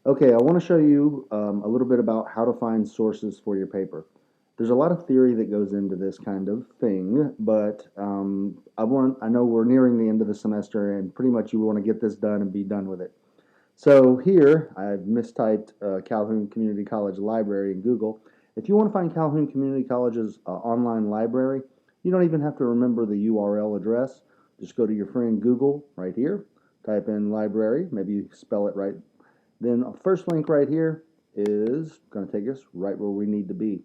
Okay, I want to show you a little bit about how to find sources for your paper. There's a lot of theory that goes into this kind of thing, but I know we're nearing the end of the semester, and pretty much you want to get this done and be done with it. So here, I've mistyped Calhoun Community College Library in Google. If you want to find Calhoun Community College's online library, you don't even have to remember the URL address. Just go to your friend Google right here, type in library, maybe you spell it right. Then first link right here is going to take us right where we need to be.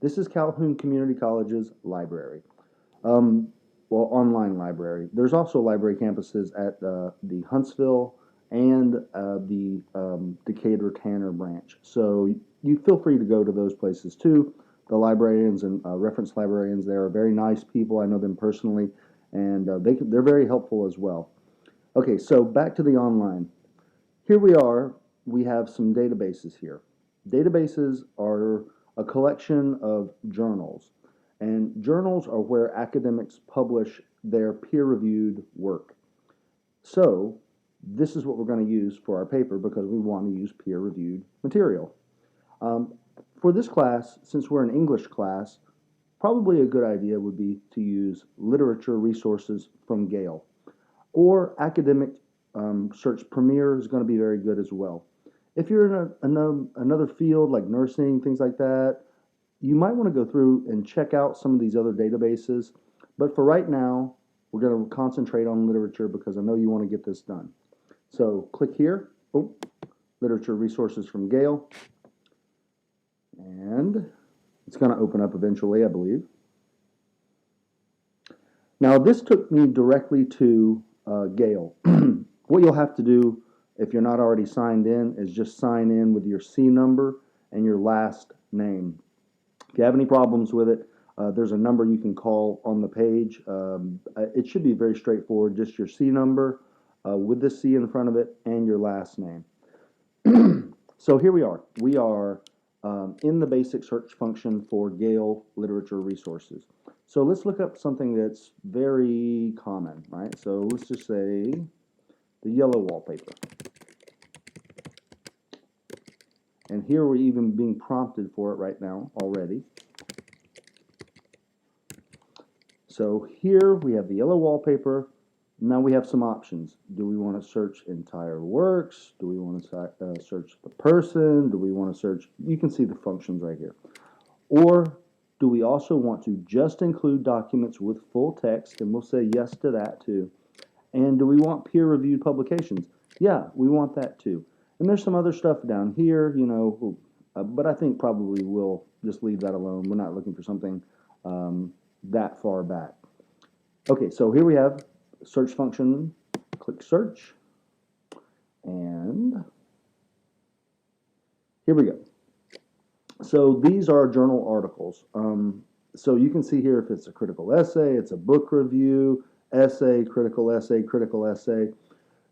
This is Calhoun Community College's library. Um, well, online library. There's also library campuses at the Huntsville and the Decatur Tanner branch. So you feel free to go to those places too. The librarians and reference librarians there are very nice people. I know them personally, and they're very helpful as well. Okay, so back to the online. Here we are. We have some databases here. Databases are a collection of journals, and journals are where academics publish their peer-reviewed work. So this is what we're going to use for our paper because we want to use peer-reviewed material. Um, for this class, since we're an English class, probably a good idea would be to use literature resources from Gale, or academic search Premier is going to be very good as well. If you're in another field like nursing, things like that, you might want to go through and check out some of these other databases. But for right now, we're going to concentrate on literature because I know you want to get this done. So click here, oh, literature resources from Gale, and it's going to open up eventually, I believe. Now this took me directly to Gale. What you'll have to do if you're not already signed in is just sign in with your C number and your last name. If you have any problems with it, there's a number you can call on the page. It should be very straightforward, just your C number with the C in front of it and your last name. So here we are. We are in the basic search function for Gale Literature Resources. So let's look up something that's very common, right? So let's just say the yellow wallpaper. And here we're even being prompted for it right now already. So here we have the yellow wallpaper. Now we have some options. Do we want to search entire works? Do we want to search the person? Do we want to search? You can see the functions right here. Or do we also want to just include documents with full text? And we'll say yes to that too. And do we want peer-reviewed publications? Yeah, we want that too. And there's some other stuff down here, but I think probably we'll just leave that alone. We're not looking for something that far back. Okay, so here we have search function. Click search, and here we go. So these are journal articles. So you can see here if it's a critical essay, it's a book review, essay, critical essay, critical essay.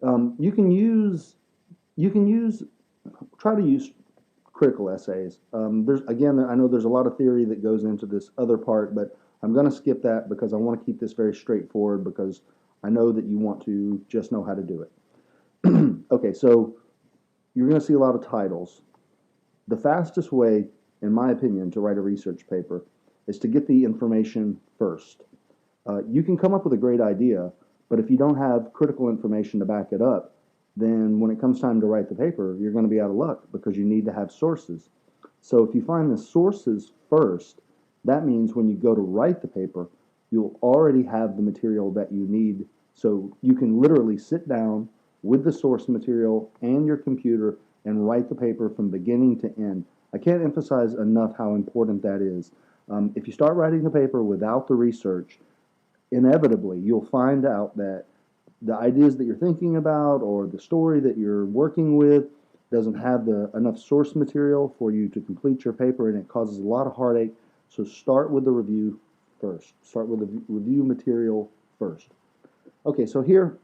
You can use, try to use critical essays. I know there's a lot of theory that goes into this other part, but I'm going to skip that because I want to keep this very straightforward because I know that you want to just know how to do it. Okay, so you're going to see a lot of titles. The fastest way, in my opinion, to write a research paper is to get the information first. You can come up with a great idea, but if you don't have critical information to back it up, then when it comes time to write the paper, you're going to be out of luck because you need to have sources. So if you find the sources first, that means when you go to write the paper, you'll already have the material that you need. So you can literally sit down with the source material and your computer and write the paper from beginning to end. I can't emphasize enough how important that is. If you start writing the paper without the research, inevitably you'll find out that the ideas that you're thinking about or the story that you're working with doesn't have enough source material for you to complete your paper, and it causes a lot of heartache. So start with the review first. Start with the review material first. Okay, so here,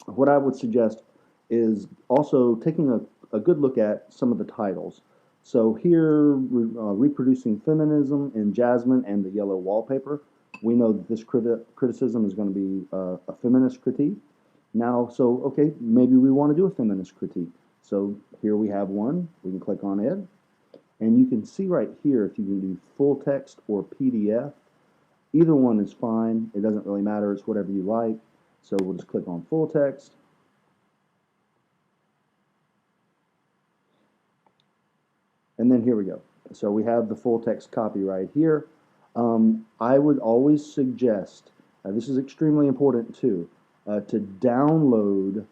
what I would suggest is also taking a good look at some of the titles. So here, Reproducing Feminism in Jasmine and the Yellow Wallpaper. We know that this criticism is going to be a feminist critique. Now, so, okay, maybe we want to do a feminist critique. So here we have one. We can click on it. And you can see right here if you can do full text or PDF. Either one is fine. It doesn't really matter. It's whatever you like. So we'll just click on full text. And then here we go. So we have the full text copy right here. I would always suggest, this is extremely important too, to download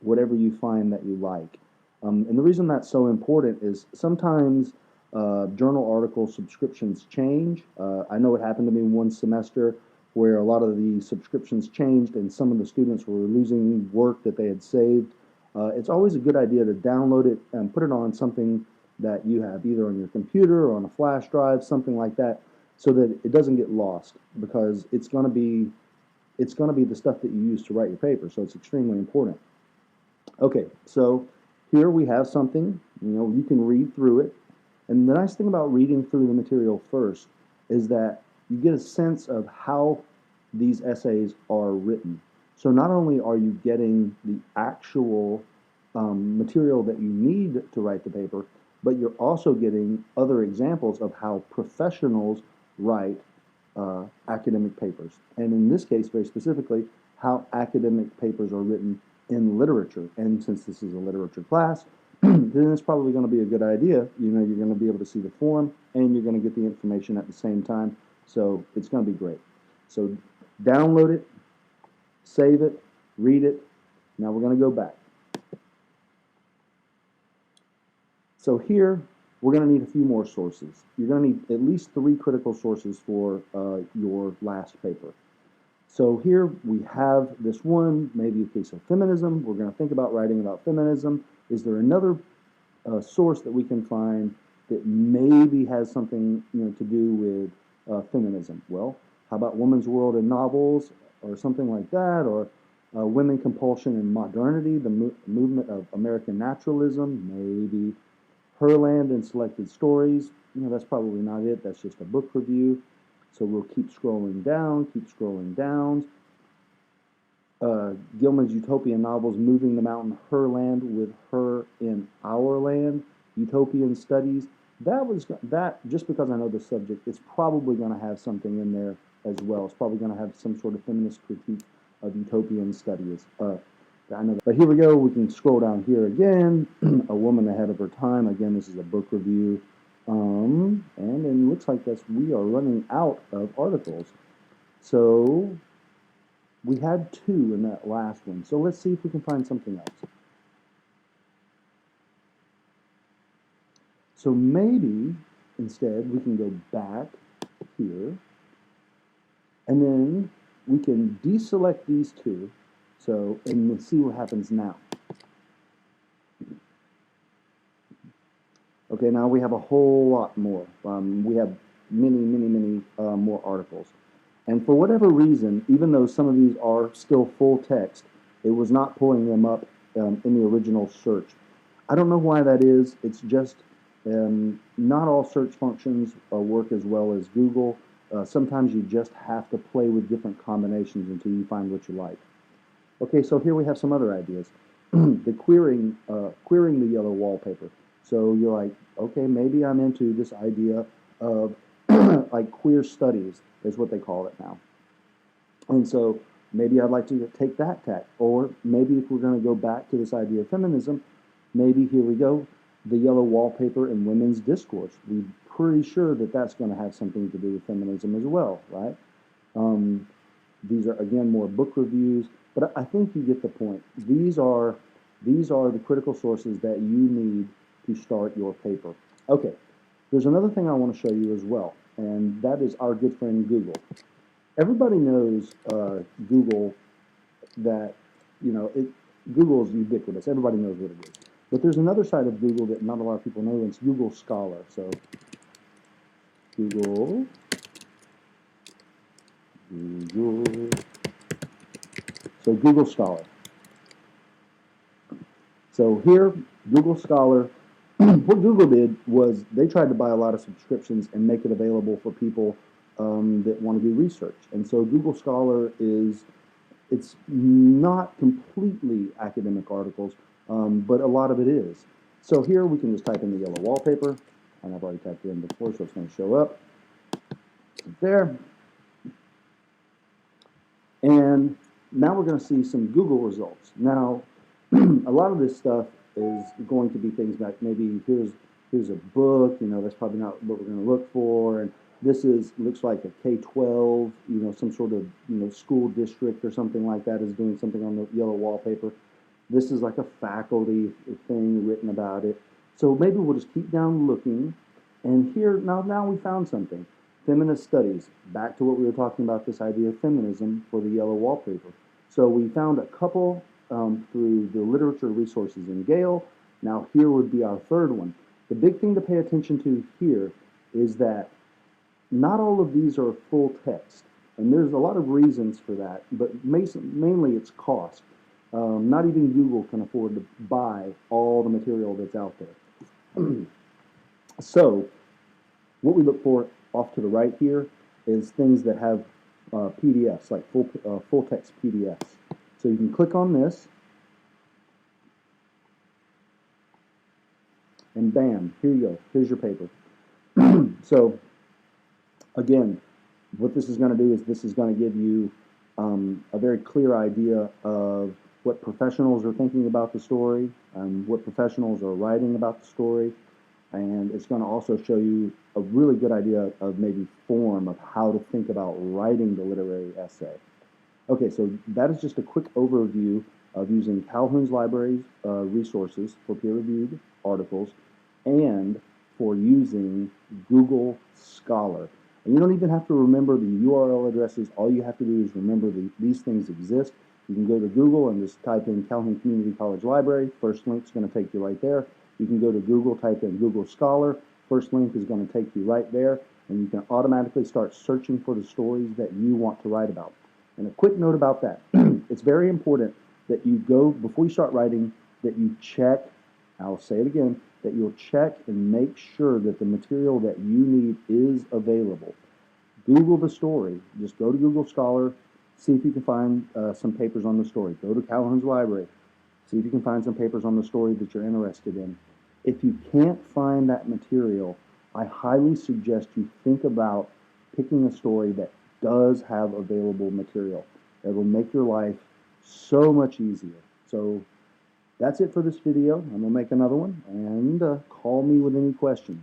whatever you find that you like. And the reason that's so important is sometimes journal article subscriptions change. I know it happened to me one semester where a lot of the subscriptions changed and some of the students were losing work that they had saved. It's always a good idea to download it and put it on something that you have either on your computer or on a flash drive, something like that, so that it doesn't get lost, because it's going to be the stuff that you use to write your paper, so it's extremely important. Okay, so here we have something, you can read through it. And the nice thing about reading through the material first is that you get a sense of how these essays are written. So not only are you getting the actual material that you need to write the paper, but you're also getting other examples of how professionals write academic papers. And in this case, very specifically, how academic papers are written in literature. And since this is a literature class, then it's probably going to be a good idea. You're going to be able to see the form and you're going to get the information at the same time. So it's going to be great. So download it, save it, read it. Now we're going to go back. So here, we're going to need a few more sources. You're going to need at least 3 critical sources for your last paper. So here we have this one, maybe a case of feminism. We're going to think about writing about feminism. Is there another source that we can find that maybe has something to do with feminism? Well, how about Woman's World in Novels or something like that, or Women, Compulsion, and Modernity, the movement of American naturalism, maybe Herland and Selected Stories. That's probably not it. That's just a book review. So we'll keep scrolling down, Gilman's utopian novels, Moving the Mountain, Herland with Her in Our Land, Utopian Studies. That just because I know the subject, it's probably going to have something in there as well. It's probably going to have some sort of feminist critique of utopian studies. I know that. But here we go. We can scroll down here again. A Woman Ahead of Her Time. Again, this is a book review. And it looks like we are running out of articles. So we had 2 in that last one. So let's see if we can find something else. So maybe instead we can go back here. And then we can deselect these 2. And we'll see what happens now. Okay, now we have a whole lot more. We have many more articles. And for whatever reason, even though some of these are still full text, it was not pulling them up in the original search. I don't know why that is. It's just not all search functions work as well as Google. Sometimes you just have to play with different combinations until you find what you like. Okay, so here we have some other ideas. The querying the yellow wallpaper. So you're like, okay, maybe I'm into this idea of like queer studies is what they call it now. And so maybe I'd like to take that tack. Or maybe if we're going to go back to this idea of feminism, maybe here we go, the yellow wallpaper in women's discourse. We're pretty sure that that's going to have something to do with feminism as well, right? These are, again, more book reviews. But I think you get the point. These are the critical sources that you need to start your paper. Okay, there's another thing I want to show you as well, and that is our good friend Google. Everybody knows Google, that Google is ubiquitous. Everybody knows what it is. But there's another side of Google that not a lot of people know, and it's Google Scholar. So Google. So Google Scholar. So here, Google Scholar, what Google did was they tried to buy a lot of subscriptions and make it available for people that want to do research. And so Google Scholar it's not completely academic articles. but a lot of it is. So here we can just type in the yellow wallpaper, and I've already typed it in before, so it's going to show up right there. And now we're going to see some Google results. Now, a lot of this stuff is going to be things like maybe here's a book, that's probably not what we're going to look for, and this looks like a K-12, some sort of school district or something like that is doing something on the yellow wallpaper. This is like a faculty thing written about it. So maybe we'll just keep down looking, and here now we found something. Feminist studies, back to what we were talking about, this idea of feminism for the yellow wallpaper. So we found a couple through the literature resources in Gale. Now here would be our third one. The big thing to pay attention to here is that not all of these are full text, and there's a lot of reasons for that, but mainly it's cost. Not even Google can afford to buy all the material that's out there. So what we look for off to the right here is things that have PDFs, like full text PDFs. So you can click on this, and bam, here you go. Here's your paper. So again, what this is going to do is this is going to give you a very clear idea of what professionals are thinking about the story, what professionals are writing about the story, and it's going to also show you a really good idea of maybe form of how to think about writing the literary essay. Okay, so that is just a quick overview of using Calhoun's Library's resources for peer-reviewed articles and for using Google Scholar. And you don't even have to remember the URL addresses. All you have to do is remember these things exist. You can go to Google and just type in Calhoun Community College Library. First link is going to take you right there. You can go to Google, type in Google Scholar. First link is going to take you right there, and you can automatically start searching for the stories that you want to write about. And a quick note about that. It's very important that you go, before you start writing, that you check, I'll say it again, that you'll check and make sure that the material that you need is available. Google the story. Just go to Google Scholar, see if you can find some papers on the story. Go to Calhoun's Library, see if you can find some papers on the story that you're interested in. If you can't find that material, I highly suggest you think about picking a story that does have available material. It will make your life so much easier. So that's it for this video. I'm going to make another one, and call me with any questions.